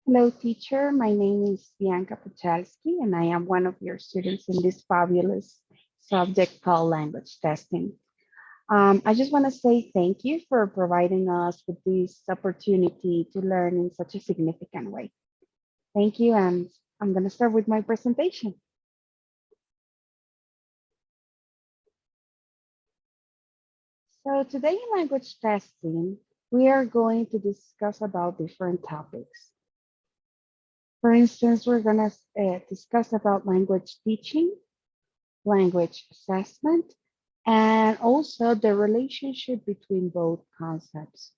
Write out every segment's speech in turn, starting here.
Hello, teacher. My name is Bianca Pachalski, and I am one of your students in this fabulous subject called language testing. I just want to say thank you for providing us with this opportunity to learn in such a significant way. Thank you, and I'm going to start with my presentation. So today in language testing, we are going to discuss about different topics. For instance, we're going to discuss about language teaching, language assessment, and also the relationship between both concepts.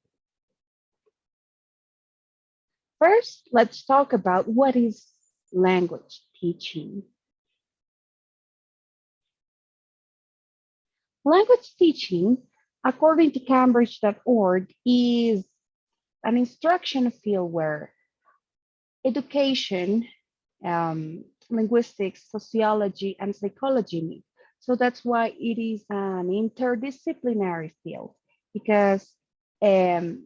First, let's talk about what is language teaching. Language teaching, according to Cambridge.org, is an instruction field where education, linguistics, sociology, and psychology meet. So that's why it is an interdisciplinary field because um,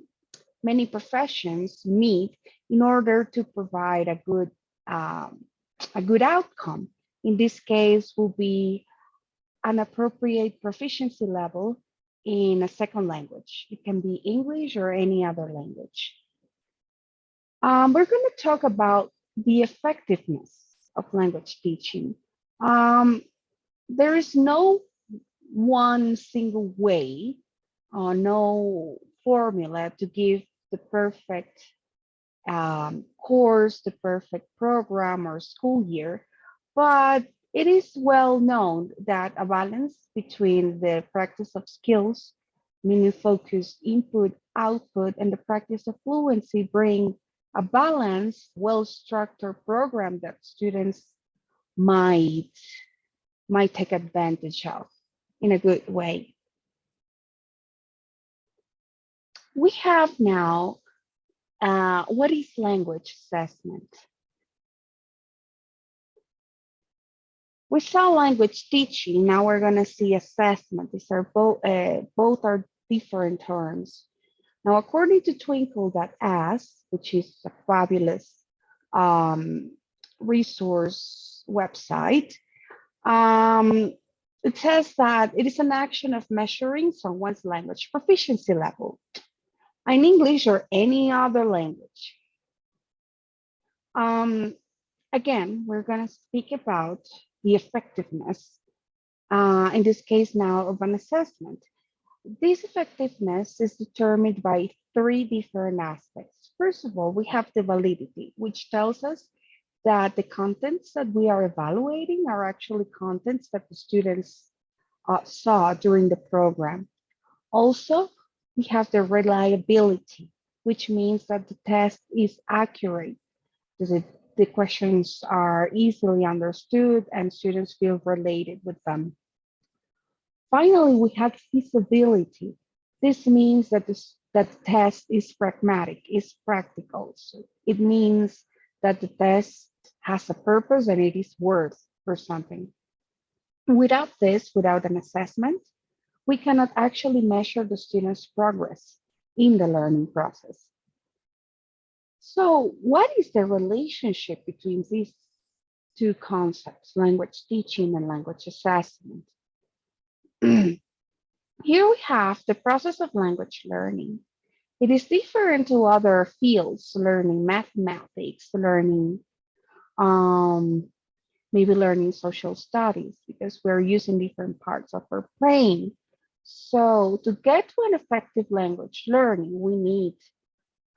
many professions meet in order to provide um, a good outcome. In this case, will be an appropriate proficiency level in a second language. It can be English or any other language. We're going to talk about the effectiveness of language teaching. Um, there is no one single way or no formula to give the perfect course, the perfect program or school year, but it is well known that a balance between the practice of skills, meaning focused input, output, and the practice of fluency bring a balanced, well-structured program that students might take advantage of in a good way. We have now what is language assessment? We saw language teaching. Now we're going to see assessment. These are both are different terms. Now, according to Twinkle.as, which is a fabulous um, resource website, um, it says that it is an action of measuring someone's language proficiency level in English or any other language. Um, Again, we're going to speak about the effectiveness, in this case now, of an assessment. This effectiveness is determined by three different aspects. First of all, we have the validity, which tells us that the contents that we are evaluating are actually contents that the students saw during the program. Also, we have the reliability, which means that the test is accurate. The questions are easily understood and students feel related with them. Finally, we have feasibility. This means that that the test is pragmatic, is practical. So it means that the test has a purpose and it is worth for something. Without this, without an assessment, we cannot actually measure the student's progress in the learning process. So what is the relationship between these two concepts, language teaching and language assessment? Here we have the process of language learning. It is different to other fields, learning mathematics, learning maybe learning social studies, because we're using different parts of our brain. So to get to an effective language learning, we need,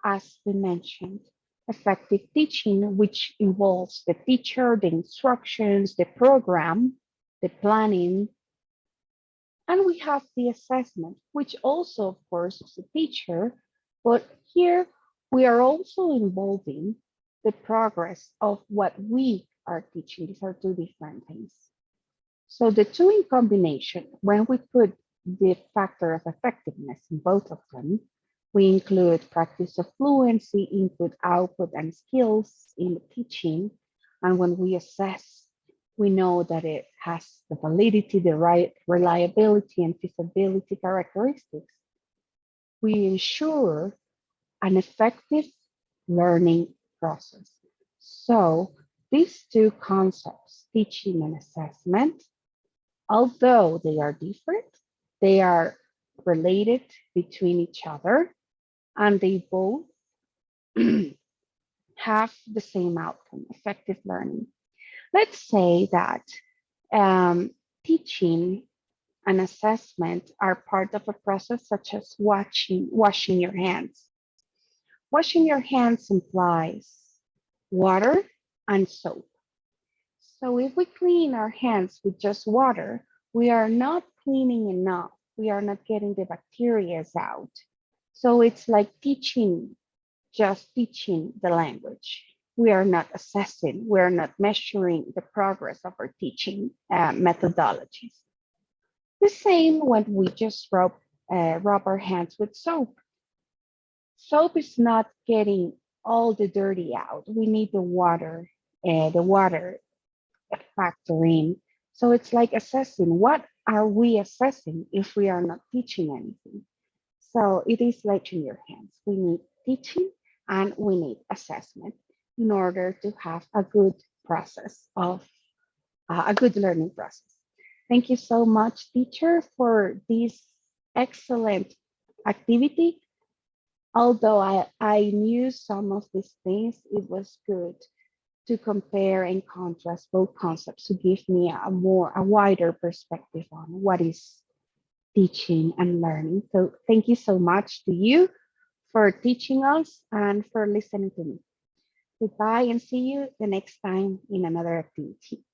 as we mentioned, effective teaching, which involves the teacher, the instructions, the program, the planning, and we have the assessment, which also, of course, is a teacher, but here we are also involving the progress of what we are teaching. These are two different things. So the two in combination, when we put the factor of effectiveness in both of them, we include practice of fluency, input, output, and skills in the teaching. And when we assess, we know that it has the validity, the reliability, and feasibility characteristics. We ensure an effective learning process. So these two concepts, teaching and assessment, although they are different, they are related between each other and they both have the same outcome, effective learning. Let's say that um, teaching and assessment are part of a process such as washing your hands. Washing your hands implies water and soap. So if we clean our hands with just water, we are not cleaning enough. We are not getting the bacteria out. So it's like just teaching the language. We are not assessing, we are not measuring the progress of our teaching methodologies. The same when we just rub our hands with soap. Soap is not getting all the dirty out. We need the water factor in. So it's like assessing. What are we assessing if we are not teaching anything? So it is like in your hands. We need teaching and we need assessment in order to have a good process of a good learning process. Thank you so much, teacher, for this excellent activity. Although I knew some of these things, it was good to compare and contrast both concepts to give me a wider perspective on what is teaching and learning. So thank you so much to you for teaching us and for listening to me. Goodbye and see you the next time in another activity.